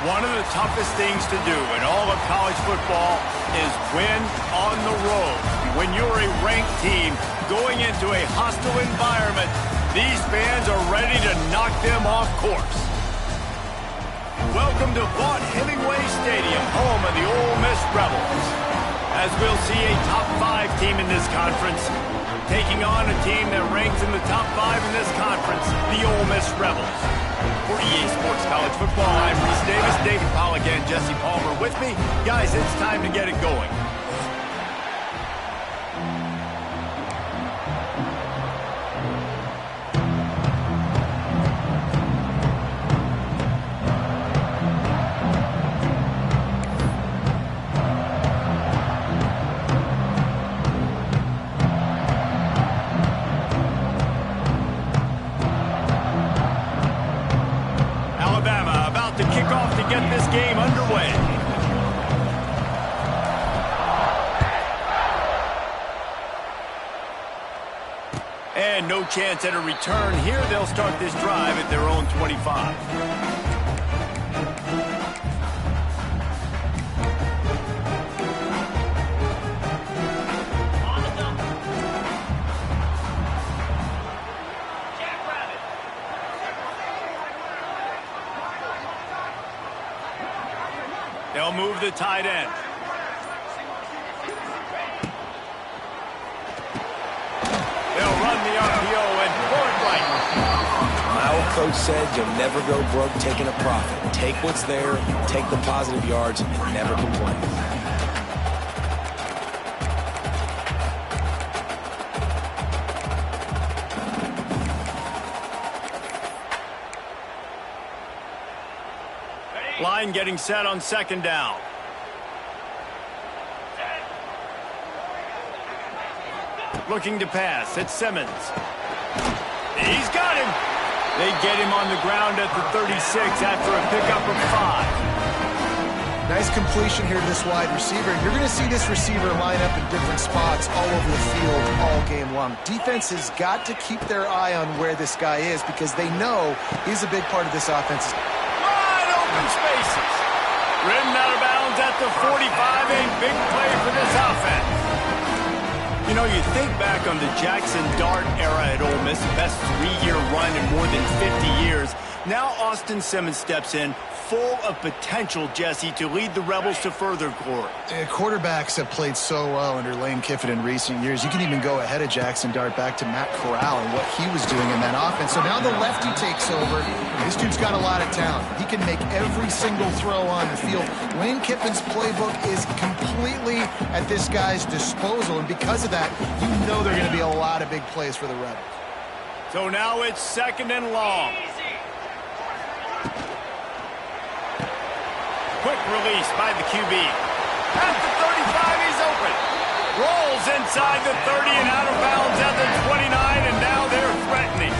One of the toughest things to do in all of college football is win on the road. When you're a ranked team going into a hostile environment, these fans are ready to knock them off course. Welcome to Vaught Hemingway Stadium, home of the Ole Miss Rebels. As we'll see a top 5 team in this conference taking on a team that ranks in the top 5 in this conference, the Ole Miss Rebels. For EA Sports College Football, I'm Reese Davis, David Pollock, and Jesse Palmer with me. Guys, it's time to get it going. Get this game underway. And no chance at a return here. They'll start this drive at their own 25. They'll move the tight end. They'll run the RPO and pull it right. My old coach said you'll never go broke taking a profit. Take what's there, take the positive yards, and never complain. Line getting set on second down. Looking to pass. It's Simmons. He's got him. They get him on the ground at the 36 after a pickup of 5. Nice completion here to this wide receiver. You're going to see this receiver line up in different spots all over the field all game long. Defense has got to keep their eye on where this guy is because they know he's a big part of this offense. Wide open spaces. Rimmed out of bounds at at the 45, a big play for this offense. You know, you think back on the Jackson Dart era at Ole Miss, best 3-year run in more than 50 years. Now Austin Simmons steps in, full of potential, Jesse, to lead the Rebels to further glory. Quarterbacks have played so well under Lane Kiffin in recent years. You can even go ahead of Jackson Dart back to Matt Corral and what he was doing in that offense. So now the lefty takes over. This dude's got a lot of talent. He can make every single throw on the field. Lane Kiffin's playbook is completely at this guy's disposal, and because of that, you know there are going to be a lot of big plays for the Rebels. So now it's 2nd and long. Quick release by the QB. At the 35, he's open. Rolls inside the 30 and out of bounds at the 29, and now they're threatening.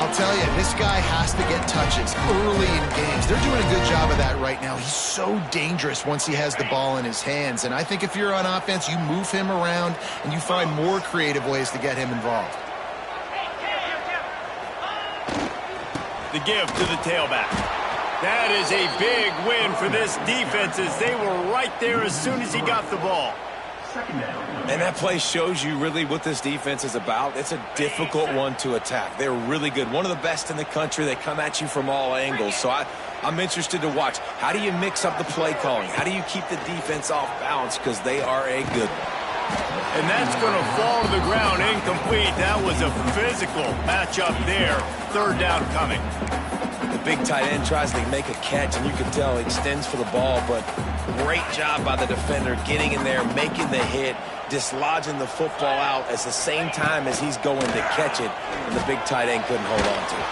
I'll tell you, this guy has to get touches early in games. They're doing a good job of that right now. He's so dangerous once he has the ball in his hands. And I think if you're on offense, you move him around and you find more creative ways to get him involved. The give to the tailback. That is a big win for this defense as they were right there as soon as he got the ball. And that play shows you really what this defense is about. It's a difficult one to attack. They're really good. One of the best in the country. They come at you from all angles. So I'm interested to watch. How do you mix up the play calling? How do you keep the defense off balance? Because they are a good one. And that's going to fall to the ground incomplete. That was a physical matchup there. 3rd down coming. The big tight end tries to make a catch, and you can tell he extends for the ball, but great job by the defender getting in there, making the hit, dislodging the football out at the same time as he's going to catch it, and the big tight end couldn't hold on to it.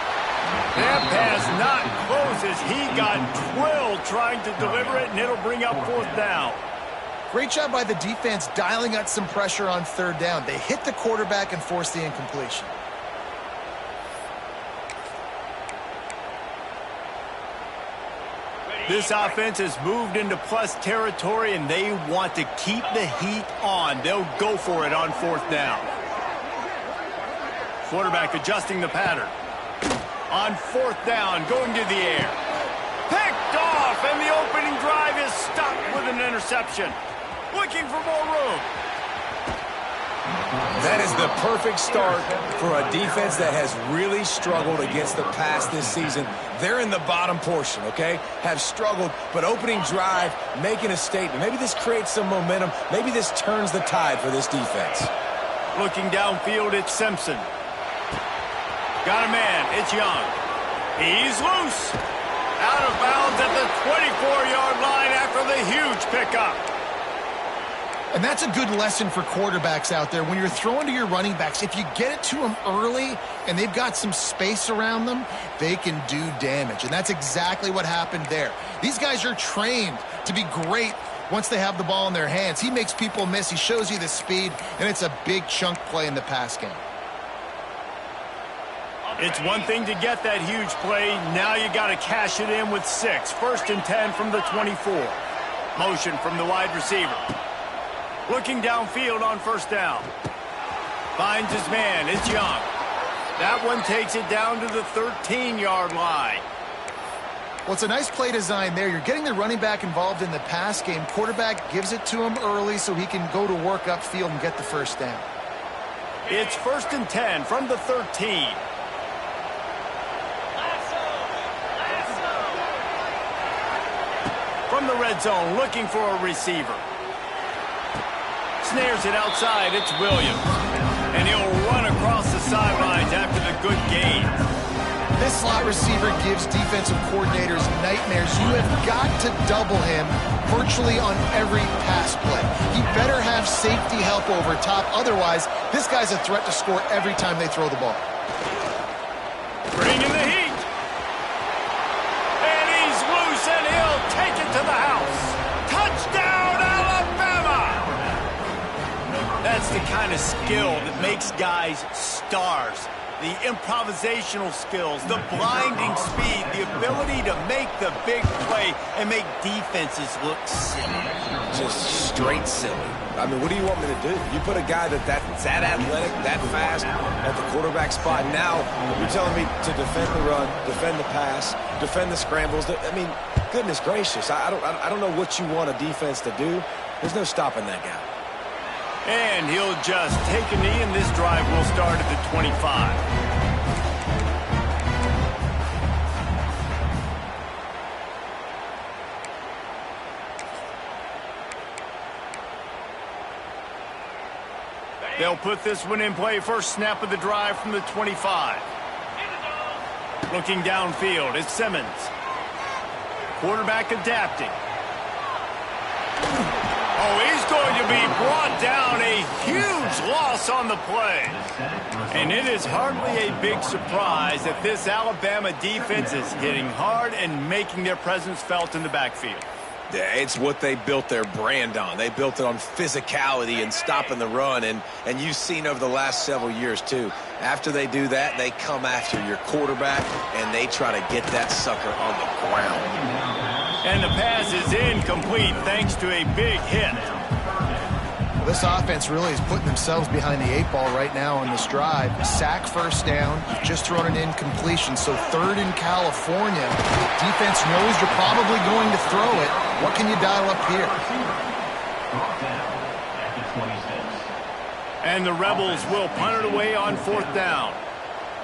That pass not close as he got drilled trying to deliver it, and it'll bring up 4th down. Great job by the defense dialing up some pressure on 3rd down. They hit the quarterback and forced the incompletion. This offense has moved into plus territory, and they want to keep the heat on. They'll go for it on 4th down. Quarterback adjusting the pattern. On 4th down, going to the air. Picked off, and the opening drive is stopped with an interception. Looking for more room. That is the perfect start for a defense that has really struggled against the pass this season. They're in the bottom portion, okay? Have struggled, but opening drive, making a statement. Maybe this creates some momentum. Maybe this turns the tide for this defense. Looking downfield, it's Simpson. Got a man, it's Young. He's loose. Out of bounds at the 24-yard line after the huge pickup. And that's a good lesson for quarterbacks out there. When you're throwing to your running backs, if you get it to them early and they've got some space around them, they can do damage. And that's exactly what happened there. These guys are trained to be great once they have the ball in their hands. He makes people miss. He shows you the speed, and it's a big chunk play in the pass game. It's one thing to get that huge play. Now you got to cash it in with 6. 1st and 10 from the 24. Motion from the wide receiver. Looking downfield on 1st down. Finds his man. It's Young. That one takes it down to the 13-yard line. Well, it's a nice play design there. You're getting the running back involved in the pass game. Quarterback gives it to him early so he can go to work upfield and get the 1st down. It's 1st and 10 from the 13. From the red zone, looking for a receiver. Snares it outside, it's Williams. And he'll run across the sidelines after the good gain. This slot receiver gives defensive coordinators nightmares. You have got to double him virtually on every pass play. He better have safety help over top. Otherwise, this guy's a threat to score every time they throw the ball. Bringing the heat. And he's loose, and he'll take it to the house. Touchdown, Alabama! That's the kind of skill that makes guys stars. The improvisational skills, the blinding speed, the ability to make the big play, and make defenses look silly. Just straight silly. I mean, what do you want me to do? You put a guy that's that athletic, that fast at the quarterback spot. Now you're telling me to defend the run, defend the pass, defend the scrambles. I mean, goodness gracious. I don't know what you want a defense to do. There's no stopping that guy. And he'll just take a knee, and this drive will start at the 25. They'll put this one in play. First snap of the drive from the 25. Looking downfield, it's Simmons. Quarterback adapting. Oh, he's going to be brought down. A huge loss on the play. And it is hardly a big surprise that this Alabama defense is hitting hard and making their presence felt in the backfield. Yeah, it's what they built their brand on. They built it on physicality and stopping the run, and you've seen over the last several years, too. After they do that, they come after your quarterback, and they try to get that sucker on the ground. And the pass is incomplete thanks to a big hit. This offense really is putting themselves behind the 8 ball right now on this drive. Sack, first down. You've just thrown an incompletion, so third in California. Defense knows you're probably going to throw it. What can you dial up here? And the Rebels will punt it away on 4th down.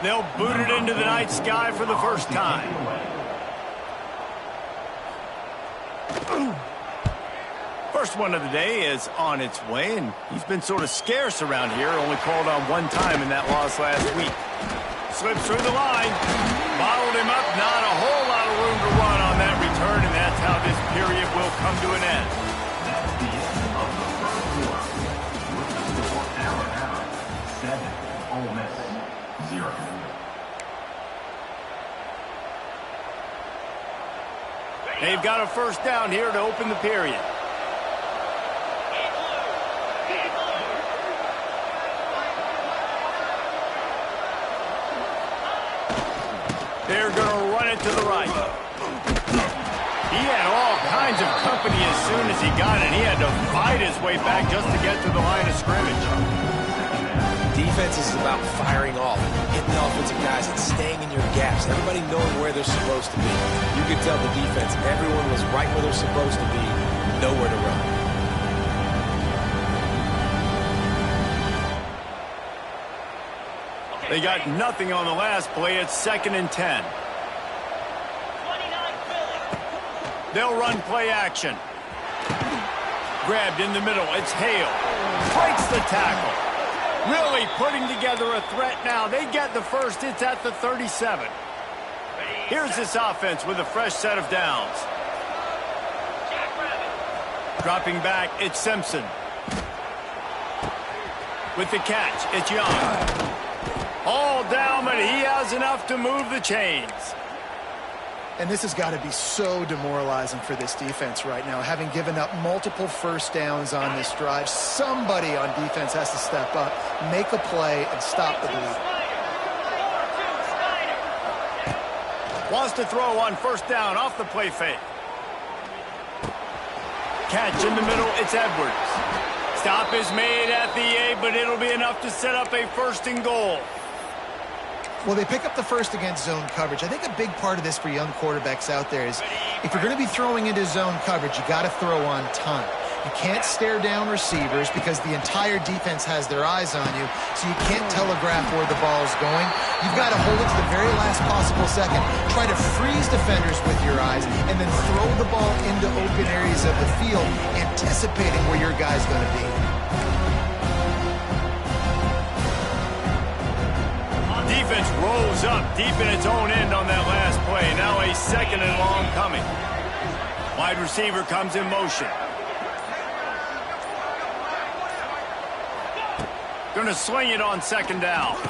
They'll boot it into the night sky for the first time. First one of the day is on its way, and he's been sort of scarce around here, only called on one time in that loss last week. Slips through the line, bottled him up, not a whole lot of room to run on that return, and that's how this period will come to an end. That's the end of the first quarter. With the score, Alabama 7, Ole Miss 0. They've got a first down here to open the period. They're going to run it to the right. He had all kinds of company as soon as he got it. He had to fight his way back just to get to the line of scrimmage. Defense is about firing off, hitting the offensive guys, and staying in your gaps. Everybody knowing where they're supposed to be. You could tell the defense, everyone was right where they're supposed to be, nowhere to run. They got nothing on the last play. It's 2nd and 10. They'll run play action. Grabbed in the middle. It's Hale. Breaks the tackle. Really putting together a threat now. They get the first. It's at the 37. Here's this offense with a fresh set of downs. Dropping back, it's Simpson. With the catch, it's Young. All down, but he has enough to move the chains. And this has got to be so demoralizing for this defense right now. Having given up multiple first downs on this drive, somebody on defense has to step up, make a play, and stop the bleed. Wants to throw on first down off the play fake. Catch in the middle, it's Edwards. Stop is made at the 8, but it'll be enough to set up a 1st and goal. Well, they pick up the first against zone coverage. I think a big part of this for young quarterbacks out there is if you're going to be throwing into zone coverage, you got to throw on time. You can't stare down receivers because the entire defense has their eyes on you, so you can't telegraph where the ball's going. You've got to hold it to the very last possible second. Try to freeze defenders with your eyes and then throw the ball into open areas of the field, anticipating where your guy's going to be. Defense rolls up deep in its own end on that last play. Now a 2nd and long coming. Wide receiver comes in motion. Going to sling it on 2nd down.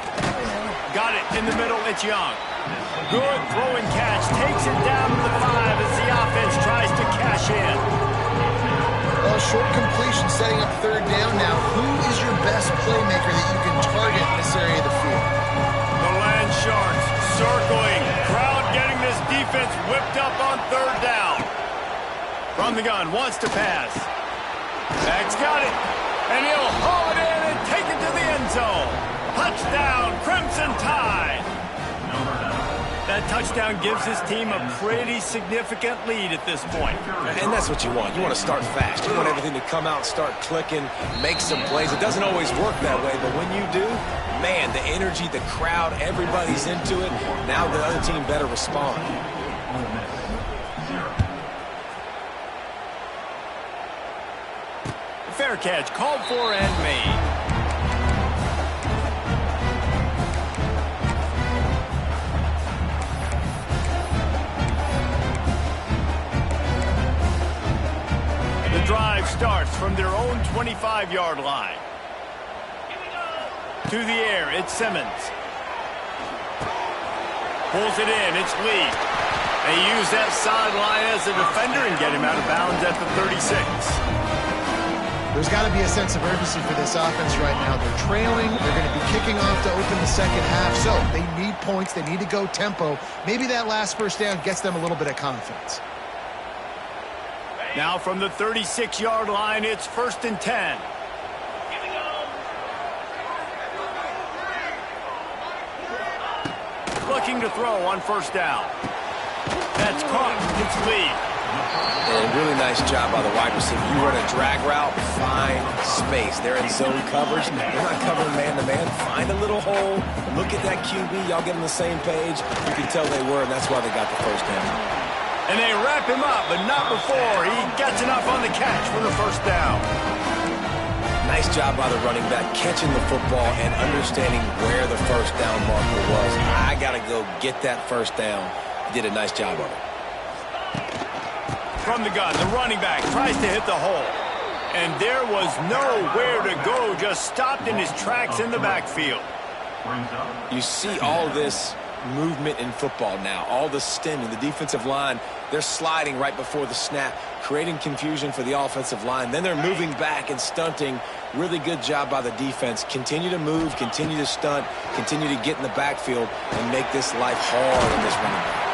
Got it in the middle. It's Young. Good throw and catch. Takes it down to the 5 as the offense tries to cash in. Well, short completion setting up 3rd down now. Who is your best playmaker that you can target in this area of the field? The Land Sharks circling. Crowd getting this defense whipped up on 3rd down. From the gun, wants to pass. Back's got it. And he'll haul it in and take it to the end zone. Touchdown, Crimson Tide. That touchdown gives his team a pretty significant lead at this point. And that's what you want. You want to start fast. You want everything to come out, start clicking, make some plays. It doesn't always work that way, but when you do, man, the energy, the crowd, everybody's into it. Now the other team better respond. Fair catch, called for and made. The drive starts from their own 25-yard line. To the air, it's Simmons. Pulls it in, it's Lee. They use that sideline as a defender and get him out of bounds at the 36. There's got to be a sense of urgency for this offense right now. They're trailing. They're going to be kicking off to open the second half. So they need points. They need to go tempo. Maybe that last first down gets them a little bit of confidence. Now from the 36-yard line, it's 1st and 10. Looking to throw on 1st down. That's caught. It's Lee. And really nice job by the wide receiver. You run a drag route, find space. They're in zone coverage. They're not covering man-to-man. Find a little hole. Look at that QB. Y'all get on the same page. You can tell they were, and that's why they got the 1st down. And they wrap him up, but not before he gets enough on the catch for the 1st down. Nice job by the running back, catching the football and understanding where the 1st down marker was. I got to go get that 1st down. He did a nice job of it. From the gun, the running back tries to hit the hole. And there was nowhere to go, just stopped in his tracks in the backfield. You see all this movement in football now, all the stemming, the defensive line, they're sliding right before the snap, creating confusion for the offensive line. Then they're moving back and stunting. Really good job by the defense. Continue to move, continue to stunt, continue to get in the backfield and make this life hard in this running back.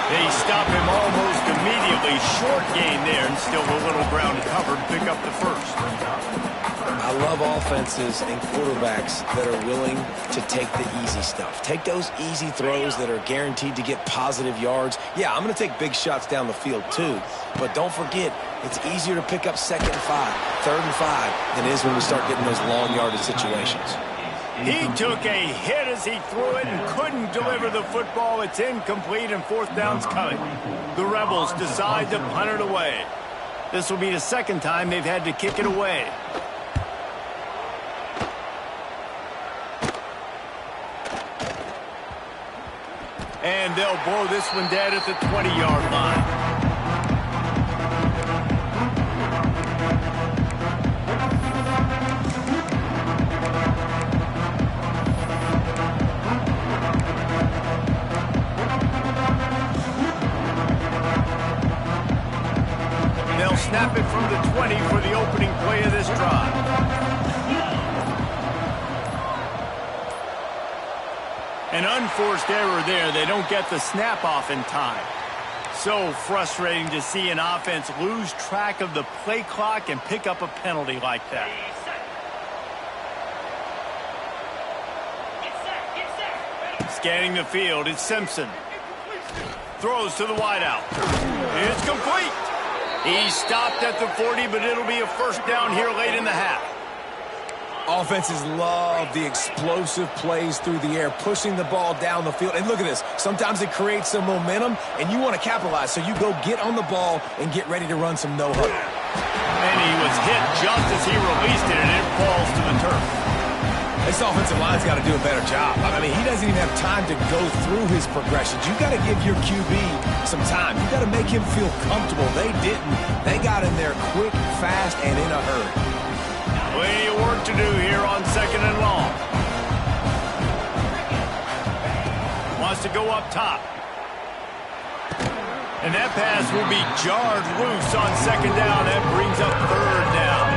They stop him almost immediately. Short gain there and still a little ground covered. Pick up the 1st. I love offenses and quarterbacks that are willing to take the easy stuff. Take those easy throws that are guaranteed to get positive yards. Yeah, I'm going to take big shots down the field too. But don't forget, it's easier to pick up 2nd and 5, 3rd and 5 than it is when we start getting those long yardage situations. He took a hit as he threw it and couldn't deliver the football. It's incomplete and 4th down's coming. The Rebels decide to punt it away. This will be the 2nd time they've had to kick it away. And they'll blow this one dead at the 20-yard line. They'll snap it from the 20 for the opening play of this drive. An unforced error there. They don't get the snap off in time. So frustrating to see an offense lose track of the play clock and pick up a penalty like that. Scanning the field, it's Simpson. Throws to the wideout. It's complete. He stopped at the 40, but it'll be a 1st down here late in the half. Offenses love the explosive plays through the air, pushing the ball down the field. And look at this. Sometimes it creates some momentum, and you want to capitalize. So you go get on the ball and get ready to run some no-huddle. And he was hit just as he released it, and it falls to the turf. This offensive line's got to do a better job. I mean, he doesn't even have time to go through his progressions. You got to give your QB some time. You got to make him feel comfortable. They didn't. They got in there quick, fast, and in a hurry. Plenty of work to do here on 2nd and long. Wants to go up top. And that pass will be jarred loose on 2nd down. That brings up 3rd down.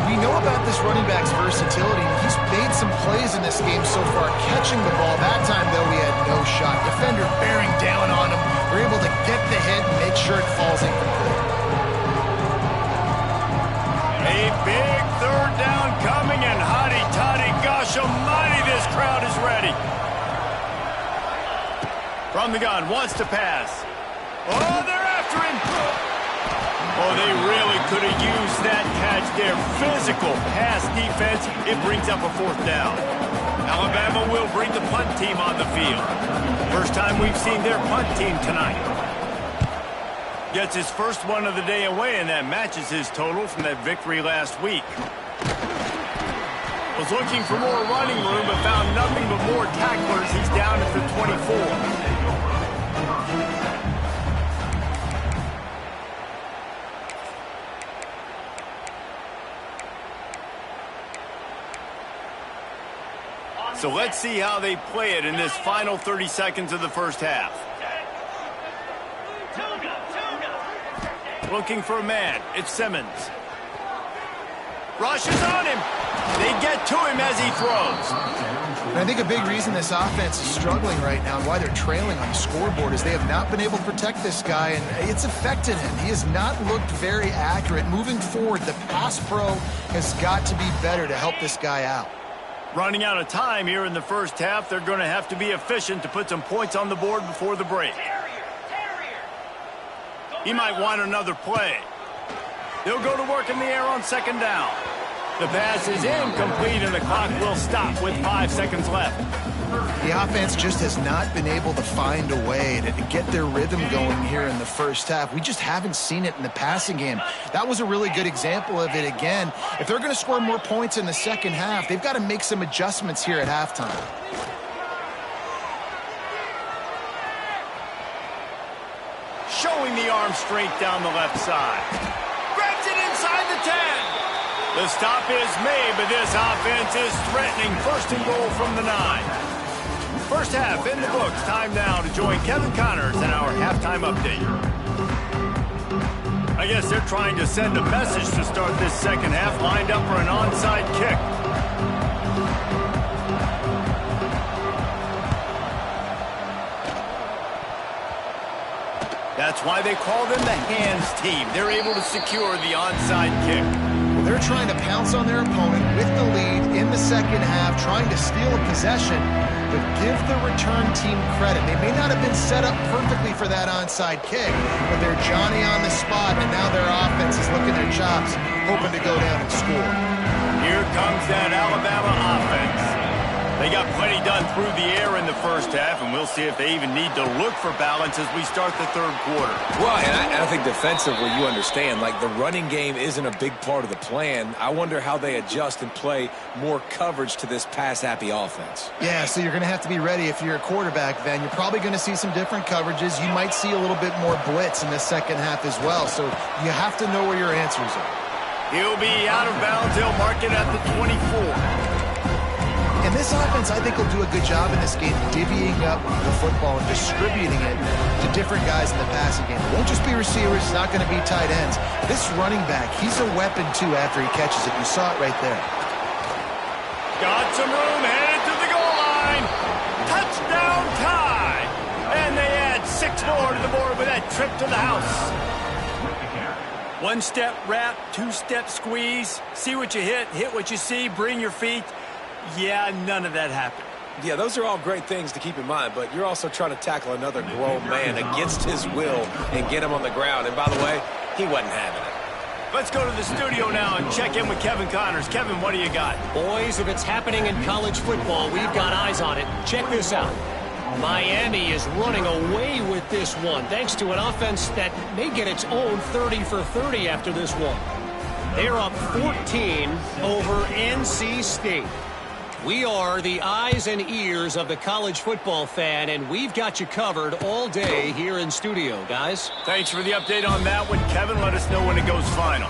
We know about this running back's versatility. He's made some plays in this game so far, catching the ball. That time, though, he had no shot. Defender bearing down on him. We're able to get the hit and make sure it falls incomplete. From the gun, wants to pass. Oh, they're after him. Oh, they really could have used that catch there. Physical pass defense. It brings up a 4th down. Alabama will bring the punt team on the field. First time we've seen their punt team tonight. Gets his first one of the day away, and that matches his total from that victory last week. Was looking for more running room, but found nothing but more tacklers. He's down at the 24. So let's see how they play it in this final 30 seconds of the first half. Looking for a man. It's Simmons. Rushes on him. They get to him as he throws. And I think a big reason this offense is struggling right now and why they're trailing on the scoreboard is they have not been able to protect this guy, and it's affected him. He has not looked very accurate. Moving forward, the pass pro has got to be better to help this guy out. Running out of time here in the first half. They're going to have to be efficient to put some points on the board before the break. He might want another play. They'll go to work in the air on 2nd down. The pass is incomplete, and the clock will stop with 5 seconds left. The offense just has not been able to find a way to get their rhythm going here in the first half. We just haven't seen it in the passing game. That was a really good example of it again. If they're going to score more points in the second half, they've got to make some adjustments here at halftime. Showing the arm strength down the left side. Grabs it inside the 10. The stop is made, but this offense is threatening. 1st and goal from the 9. First half in the books. Time now to join Kevin Connors in our halftime update. I guess they're trying to send a message to start this second half, lined up for an onside kick. That's why they call them the hands team. They're able to secure the onside kick. They're trying to pounce on their opponent with the lead in the second half, trying to steal a possession, but give the return team credit. They may not have been set up perfectly for that onside kick, but they're Johnny on the spot, and now their offense is licking their chops, hoping to go down and score. Here comes that Alabama offense. They got plenty done through the air in the first half, and we'll see if they even need to look for balance as we start the 3rd quarter. Well, and I think defensively, you understand, like the running game isn't a big part of the plan. I wonder how they adjust and play more coverage to this pass-happy offense. Yeah, so you're going to have to be ready if you're a quarterback then. You're probably going to see some different coverages. You might see a little bit more blitz in the second half as well, so you have to know where your answers are. He'll be out of bounds. They'll mark it at the 24. And this offense, I think, will do a good job in this game divvying up the football and distributing it to different guys in the passing game. It won't just be receivers. It's not going to be tight ends. This running back, he's a weapon, too, after he catches it. You saw it right there. Got some room, headed to the goal line. Touchdown tie. And they add 6 more to the board with that trip to the house. 1-step wrap, 2-step squeeze. See what you hit what you see, bring your feet. Yeah, none of that happened. Yeah, those are all great things to keep in mind, but you're also trying to tackle another grown man against his will and get him on the ground. And by the way, he wasn't having it. Let's go to the studio now and check in with Kevin Connors. Kevin, what do you got? Boys, if it's happening in college football, we've got eyes on it. Check this out. Miami is running away with this one, thanks to an offense that may get its own 30 for 30 after this one. They're up 14 over NC State. We are the eyes and ears of the college football fan, and we've got you covered all day here in studio, guys. Thanks for the update on that one, Kevin. Let us know when it goes final.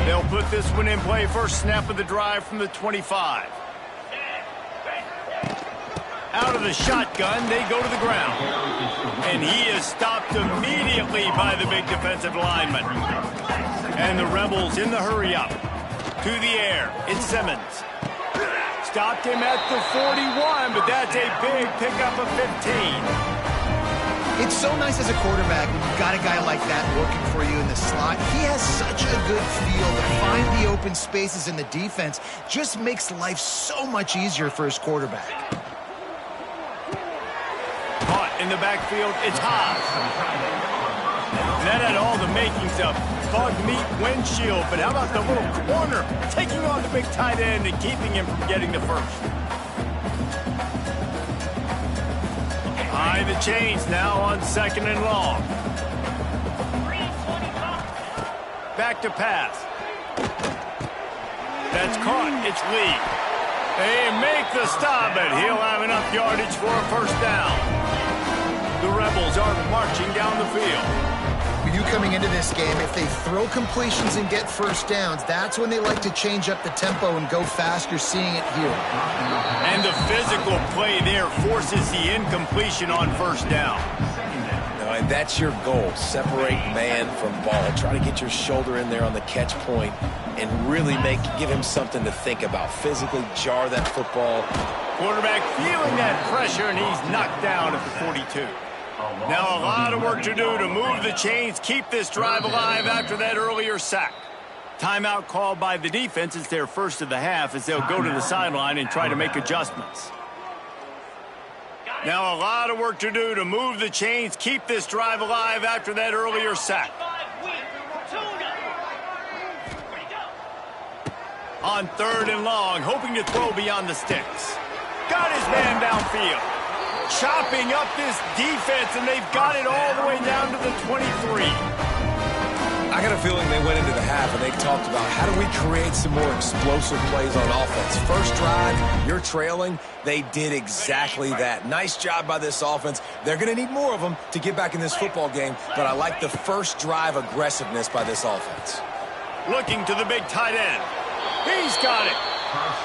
They'll put this one in play. First snap of the drive from the 25. Out of the shotgun, they go to the ground. And he is stopped immediately by the big defensive lineman. And the Rebels in the hurry-up. To the air, it's Simmons. Stopped him at the 41, but that's a big pickup of 15. It's so nice as a quarterback when you've got a guy like that working for you in the slot. He has such a good feel to find the open spaces in the defense. Just makes life so much easier for his quarterback. Caught in the backfield, it's Haas. That had all the makings of bug meat windshield, but how about the little corner taking on the big tight end and keeping him from getting the first? High the chains now on 2nd and long. Back to pass. That's caught. It's Lee. They make the stop, but he'll have enough yardage for a first down. The Rebels are marching down the field. For you coming into this game, if they throw completions and get first downs, that's when they like to change up the tempo and go fast. You're seeing it here. And the physical play there forces the incompletion on first down. And that's your goal. Separate man from ball. Try to get your shoulder in there on the catch point and really give him something to think about. Physically jar that football. Quarterback feeling that pressure, and he's knocked down at the 42. Now a lot of work to do to move the chains, keep this drive alive after that earlier sack. Timeout called by the defense. It's their first of the half as they'll go to the sideline and try to make adjustments. Now a lot of work to do to move the chains, keep this drive alive after that earlier sack. On 3rd and long, hoping to throw beyond the sticks. Got his man downfield. Chopping up this defense, and they've got it all the way down to the 23. I got a feeling they went into the half and they talked about how do we create some more explosive plays on offense. First drive, you're trailing. They did exactly that. Nice job by this offense. They're going to need more of them to get back in this football game, but I like the first drive aggressiveness by this offense. Looking to the big tight end. He's got it.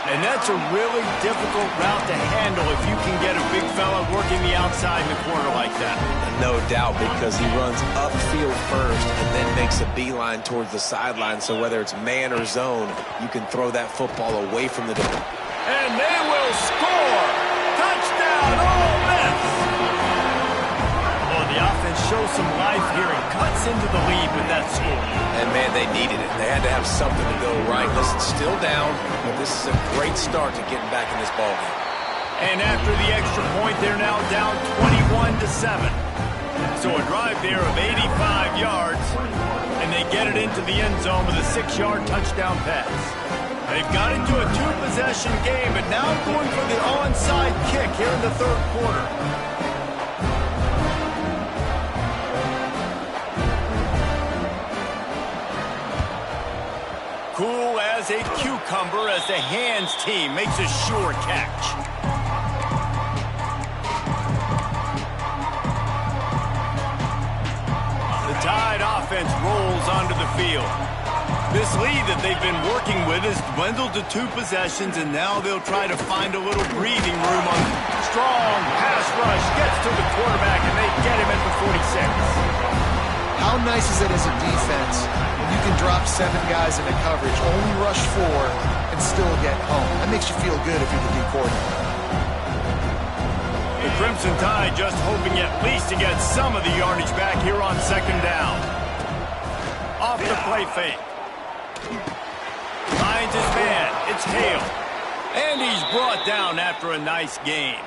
And that's a really difficult route to handle if you can get a big fella working the outside in the corner like that. No doubt, because he runs upfield first and then makes a beeline towards the sideline. So whether it's man or zone, you can throw that football away from the defense. And they will score! Touchdown, Ole Miss! Well, the offense shows some life here and cuts into the lead with that score. And, man, they needed it. They had to have something to go right. Listen, still down, but this is a great start to getting back in this ballgame. And after the extra point, they're now down 21-7. So a drive there of 85 yards, and they get it into the end zone with a 6-yard touchdown pass. They've got into a 2-possession game, but now going for the onside kick here in the 3rd quarter. Cool as a cucumber as the hands team makes a sure catch. The Tide offense rolls onto the field. This lead that they've been working with has dwindled to 2 possessions, and now they'll try to find a little breathing room on strong pass rush. Gets to the quarterback, and they get him at the 46. How nice is it as a defense when you can drop 7 guys into coverage, only rush 4, and still get home? That makes you feel good if you're the D coordinator. The Crimson Tide just hoping at least to get some of the yardage back here on 2nd down. Off the play fake. Finds his man. It's Hale. And he's brought down after a nice gain.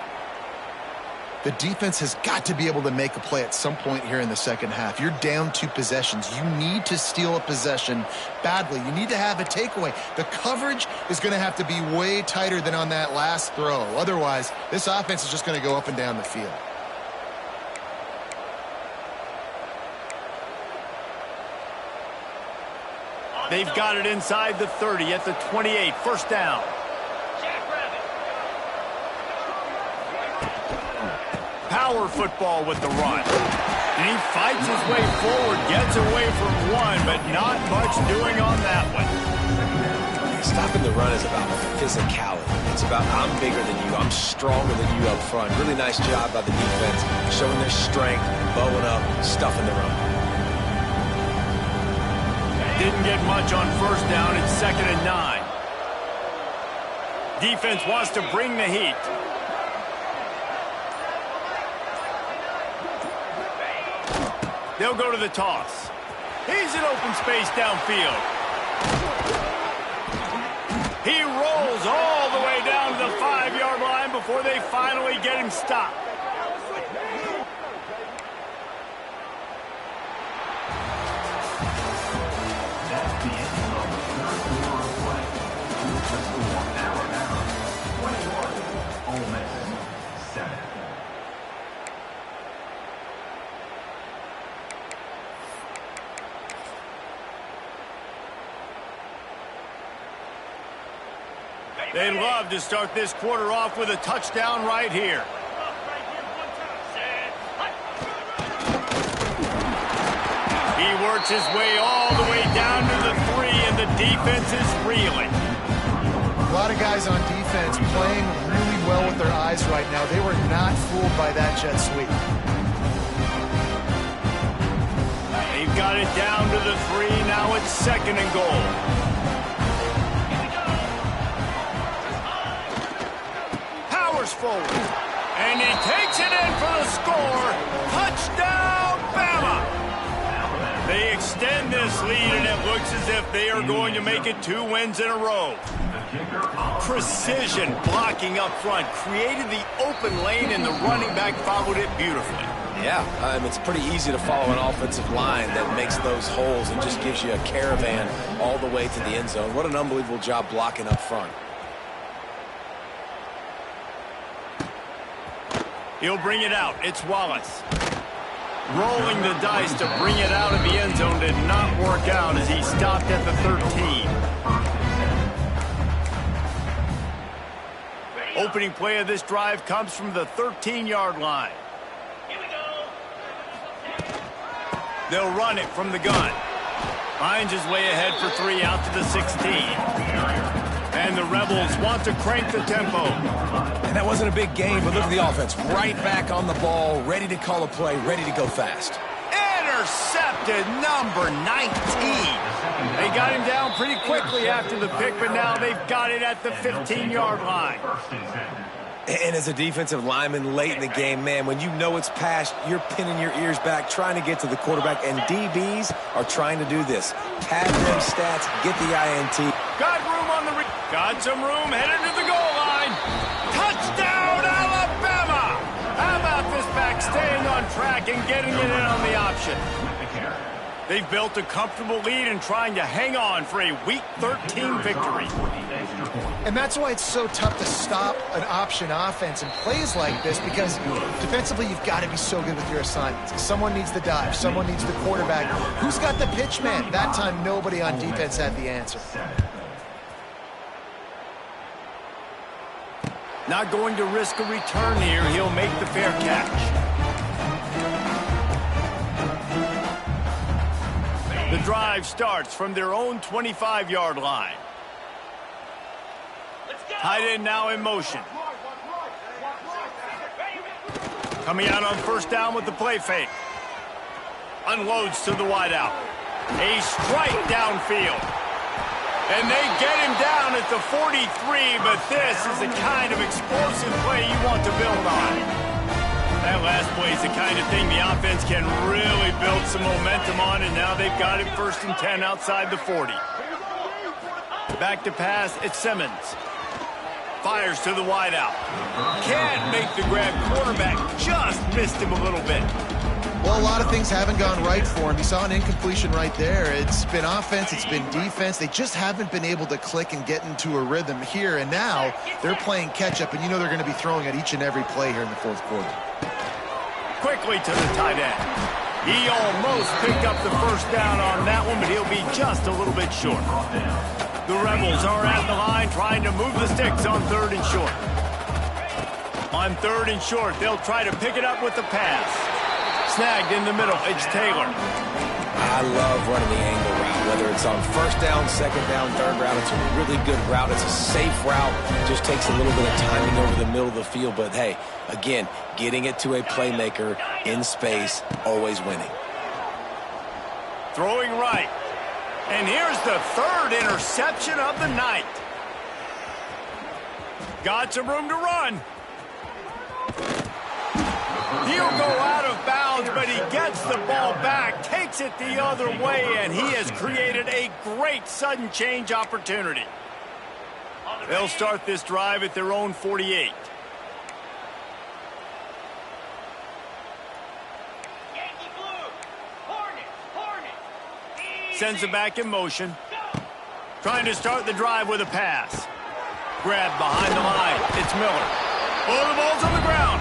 The defense has got to be able to make a play at some point here in the second half. You're down 2 possessions. You need to steal a possession badly. You need to have a takeaway. The coverage is going to have to be way tighter than on that last throw. Otherwise, this offense is just going to go up and down the field. They've got it inside the 30 at the 28. First down. Power football with the run. And he fights his way forward, gets away from one, but not much doing on that one. Stopping the run is about physicality. It's about I'm bigger than you, I'm stronger than you up front. Really nice job by the defense, showing their strength, bowing up, stuffing the run. Didn't get much on first down. It's 2nd and 9. Defense wants to bring the heat. They'll go to the toss. He's in open space downfield. He rolls all the way down to the 5-yard line before they finally get him stopped. That's the end of the third quarter of play. The score, Alabama 21, Ole Miss 7. They'd love to start this quarter off with a touchdown right here. He works his way all the way down to the 3, and the defense is reeling. A lot of guys on defense playing really well with their eyes right now. They were not fooled by that jet sweep. They've got it down to the 3. Now it's 2nd and goal. Powers forward. And he takes it in for the score. Touchdown, Bama! They extend this lead, and it looks as if they are going to make it 2 wins in a row. Precision blocking up front created the open lane, and the running back followed it beautifully. Yeah, it's pretty easy to follow an offensive line that makes those holes and just gives you a caravan all the way to the end zone. What an unbelievable job blocking up front. He'll bring it out. It's Wallace. Rolling the dice to bring it out of the end zone did not work out as he stopped at the 13. Opening play of this drive comes from the 13-yard line. They'll run it from the gun. Finds his way ahead for 3 out to the 16. And the Rebels want to crank the tempo. And that wasn't a big game, but look at the offense. Right back on the ball, ready to call a play, ready to go fast. Intercepted, number 19. They got him down pretty quickly after the pick, but now they've got it at the 15-yard line. And as a defensive lineman late in the game, man, when you know it's past, you're pinning your ears back, trying to get to the quarterback, and DBs are trying to do this. Pad them stats, get the INT. Got room on the got some room headed to the goal line. Touchdown, Alabama! How about this back staying on track and getting it in on the option? They've built a comfortable lead and trying to hang on for a Week 13 victory. And that's why it's so tough to stop an option offense and plays like this, because defensively you've got to be so good with your assignments. Someone needs the dive. Someone needs the quarterback. Who's got the pitch man? That time nobody on defense had the answer. Not going to risk a return here. He'll make the fair catch. The drive starts from their own 25-yard line. Tight end now in motion. Coming out on first down with the play fake. Unloads to the wideout. A strike downfield. And they get him down at the 43, but this is the kind of explosive play you want to build on. That last play is the kind of thing the offense can really build some momentum on, and now they've got it 1st and 10 outside the 40. Back to pass, it's Simmons. Fires to the wideout. Can't make the grab. Quarterback just missed him a little bit. Well, a lot of things haven't gone right for him. You saw an incompletion right there. It's been offense, it's been defense. They just haven't been able to click and get into a rhythm here. And now they're playing catch-up, and you know they're going to be throwing at each and every play here in the 4th quarter. Quickly to the tight end. He almost picked up the first down on that one, but he'll be just a little bit short. The Rebels are at the line trying to move the sticks on 3rd and short. On 3rd and short, they'll try to pick it up with the pass. Snagged in the middle, it's Taylor. I love running the angle route, whether it's on 1st down, 2nd down, 3rd route. It's a really good route. It's a safe route. Just takes a little bit of timing over the middle of the field. But, hey, again, getting it to a playmaker in space, always winning. Throwing right. And here's the 3rd interception of the night. Got some room to run. He'll go out of bounds, but he gets the ball back, takes it the other way, and he has created a great sudden change opportunity. They'll start this drive at their own 48. Sends it back in motion. Trying to start the drive with a pass. Grabbed behind the line. It's Miller. Oh, the ball's on the ground.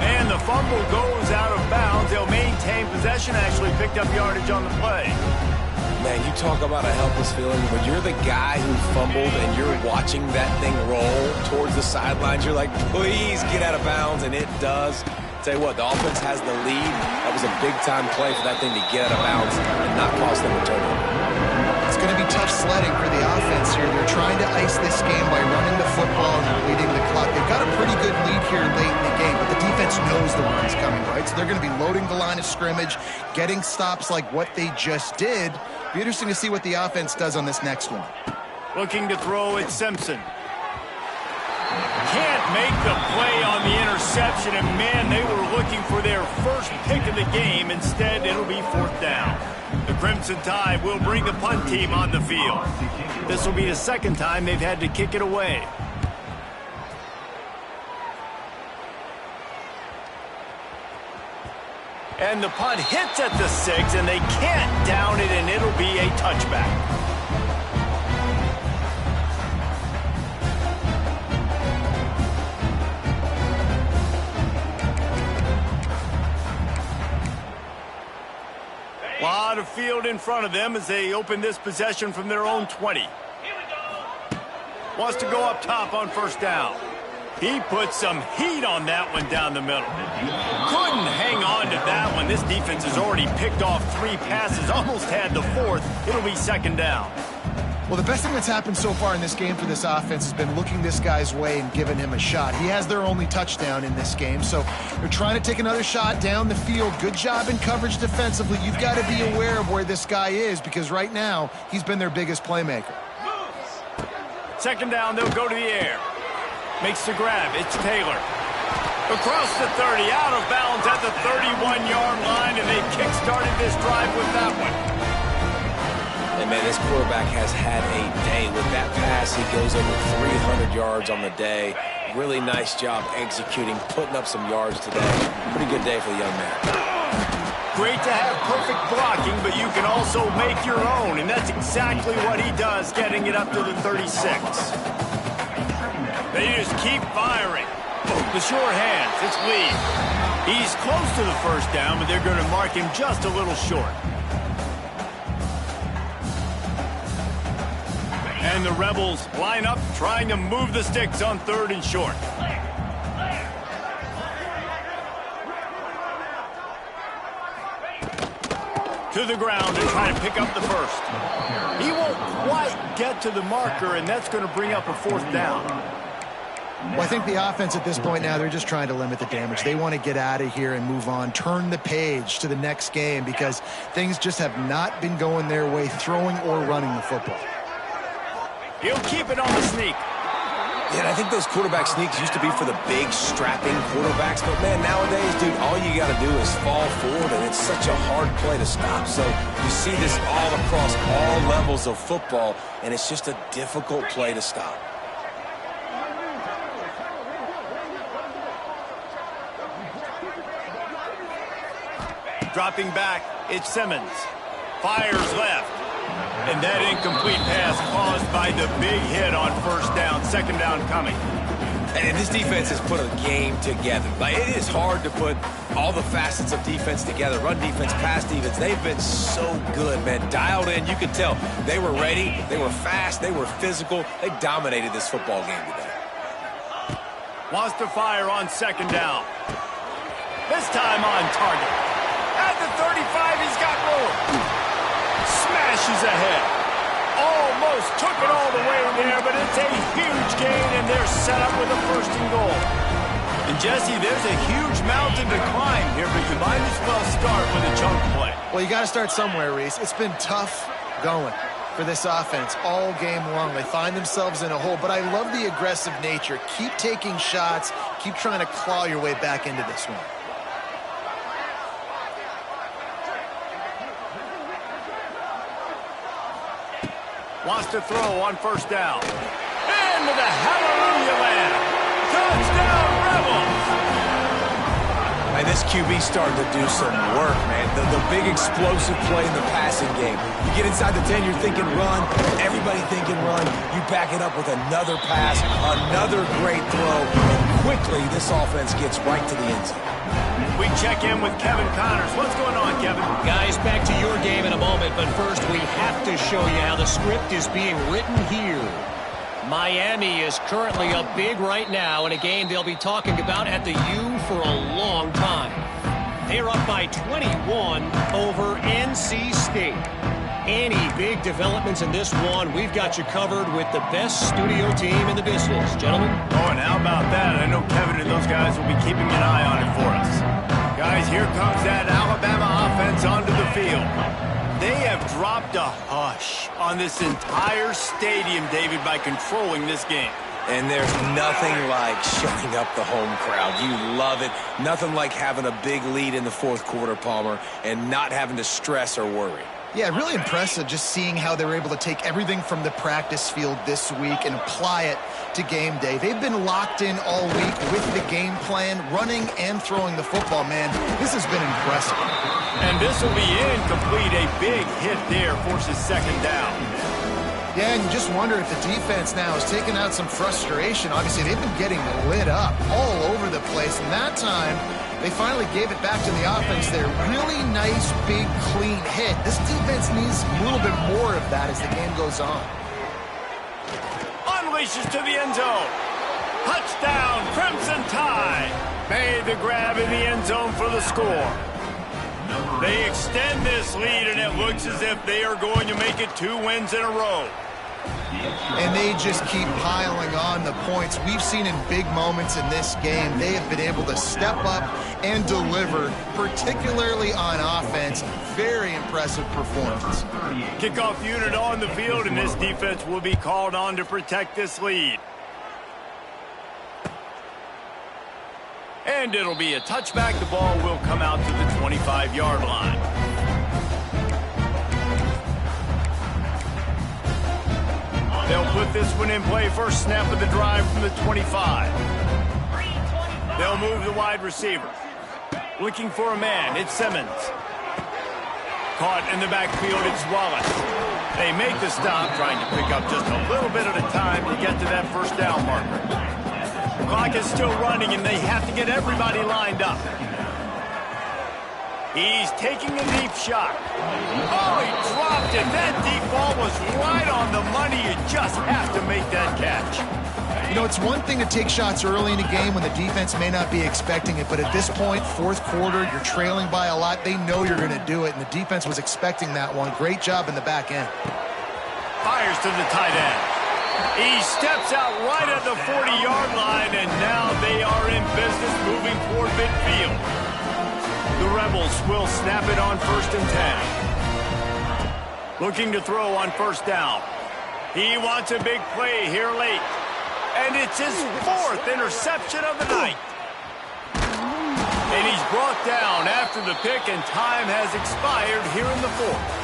And the fumble goes out of bounds. They'll maintain possession. Actually picked up yardage on the play. Man, you talk about a helpless feeling. When you're the guy who fumbled and you're watching that thing roll towards the sidelines, you're like, please get out of bounds, and it does. Tell you what, the offense has the lead. That was a big-time play for that thing to get out of bounds and not cost them a turnover. It's going to be tough sledding for the offense here. They're trying to ice this game by running the football and bleeding the clock. They've got a pretty good lead here late in the game, but the defense knows the run's coming, right? So they're going to be loading the line of scrimmage, getting stops like what they just did. Be interesting to see what the offense does on this next one. Looking to throw at Simpson. Can't make the play on the interception, and man, they were looking for their first pick of the game. Instead, it'll be 4th down. The Crimson Tide will bring the punt team on the field. This will be the second time they've had to kick it away. And the punt hits at the 6, and they can't down it, and it'll be a touchback. A lot of field in front of them as they open this possession from their own 20. Wants to go up top on 1st down. He put some heat on that one down the middle. Couldn't hang on to that one. This defense has already picked off 3 passes, almost had the 4th. It'll be 2nd down. Well, the best thing that's happened so far in this game for this offense has been looking this guy's way and giving him a shot. He has their only touchdown in this game, so they're trying to take another shot down the field. Good job in coverage defensively. You've got to be aware of where this guy is because right now he's been their biggest playmaker. 2nd down, they'll go to the air. Makes the grab. It's Taylor. Across the 30, out of bounds at the 31-yard line, and they've kick-started this drive with that one. And, man, this quarterback has had a day. With that pass, he goes over 300 yards on the day. Really nice job executing, putting up some yards today. Pretty good day for the young man. Great to have perfect blocking, but you can also make your own, and that's exactly what he does, getting it up to the 36. They just keep firing. The sure hands, it's Lee. He's close to the 1st down, but they're going to mark him just a little short. And the Rebels line up, trying to move the sticks on 3rd and short. To the ground and try to pick up the 1st. He won't quite get to the marker, and that's going to bring up a 4th down. Well, I think the offense at this point now, they're just trying to limit the damage. They want to get out of here and move on, turn the page to the next game because things just have not been going their way, throwing or running the football. He'll keep it on the sneak. Yeah, and I think those quarterback sneaks used to be for the big, strapping quarterbacks. But, man, nowadays, dude, all you got to do is fall forward, and it's such a hard play to stop. So you see this all across all levels of football, and it's just a difficult play to stop. Dropping back, it's Simmons. Fires left. And that incomplete pass caused by the big hit on 1st down, 2nd down coming. And this defense has put a game together. Like, it is hard to put all the facets of defense together. Run defense, pass defense. They've been so good, man. Dialed in. You could tell they were ready. They were fast. They were physical. They dominated this football game today. Wants to fire on 2nd down. This time on target. At the 35, he's got room. Smashes ahead. Almost took it all the way there, but it's a huge gain, and they're set up with a 1st and goal. And, Jesse, there's a huge mountain to climb here, but you might as well start with a chunk play. Well, you got to start somewhere, Reese. It's been tough going for this offense all game long. They find themselves in a hole, but I love the aggressive nature. Keep taking shots. Keep trying to claw your way back into this one. Wants to throw on first down. And with a hallelujah land. Touchdown, Rebels! And this QB starting to do some work, man. The big explosive play in the passing game. You get inside the 10, you're thinking run. Everybody thinking run. You back it up with another pass, another great throw. And quickly, this offense gets right to the end zone. We check in with Kevin Connors. What's going on, Kevin? Guys, back to your game in a moment, but first we have to show you how the script is being written here. Miami is currently up big right now in a game they'll be talking about at the U for a long time. They're up by 21 over NC State. Any big developments in this one, we've got you covered with the best studio team in the business. Gentlemen? Oh, and how about that? I know Kevin and those guys will be keeping an eye on it for us. Guys, here comes that Alabama offense onto the field. They have dropped a hush on this entire stadium, David, by controlling this game. And there's nothing like shutting up the home crowd. You love it. Nothing like having a big lead in the fourth quarter, Palmer, and not having to stress or worry. Yeah, really impressive just seeing how they were able to take everything from the practice field this week and apply it to game day. They've been locked in all week with the game plan, running and throwing the football, man. This has been impressive. And this will be incomplete. A big hit there forces second down. Yeah, and you just wonder if the defense now is taking out some frustration. Obviously, they've been getting lit up all over the place, and that time they finally gave it back to the offense there. Really nice, big, clean hit. This defense needs a little bit more of that as the game goes on. Unleashes to the end zone. Touchdown, Crimson Tide. Made the grab in the end zone for the score. They extend this lead, and it looks as if they are going to make it 2 wins in a row. And they just keep piling on the points. We've seen in big moments in this game, they have been able to step up and deliver, particularly on offense. Very impressive performance. Kickoff unit on the field, and this defense will be called on to protect this lead. And it'll be a touchback. The ball will come out to the 25-yard line. They'll put this one in play. First snap of the drive from the 25. They'll move the wide receiver. Looking for a man. It's Simmons. Caught in the backfield. It's Wallace. They make the stop, trying to pick up just a little bit at a time to get to that first down marker. Clock is still running, and they have to get everybody lined up. He's taking a deep shot. Oh, he dropped it. That deep ball was right on the money. You just have to make that catch. You know, it's one thing to take shots early in a game when the defense may not be expecting it, but at this point, fourth quarter, you're trailing by a lot. They know you're going to do it, and the defense was expecting that one. Great job in the back end. Fires to the tight end. He steps out right at the 40-yard line, and now they are in business moving toward midfield. The Rebels will snap it on 1st and 10. Looking to throw on first down. He wants a big play here late. And it's his 4th interception of the night. And he's brought down after the pick, and time has expired here in the 4th.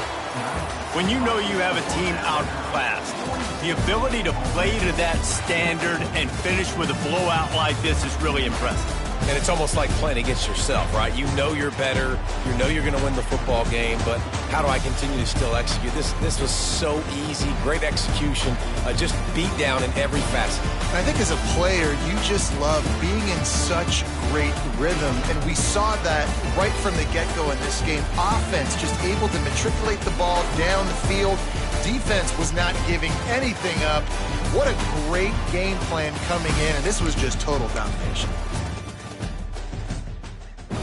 When you know you have a team outclassed, the ability to play to that standard and finish with a blowout like this is really impressive. And it's almost like playing against yourself, right? You know you're better. You know you're going to win the football game, but how do I continue to still execute? This was so easy. Great execution. Just beat down in every facet. And I think as a player, you just love being in such great rhythm, and we saw that right from the get-go in this game. Offense just able to matriculate the ball down the field. Defense was not giving anything up. What a great game plan coming in, and this was just total domination.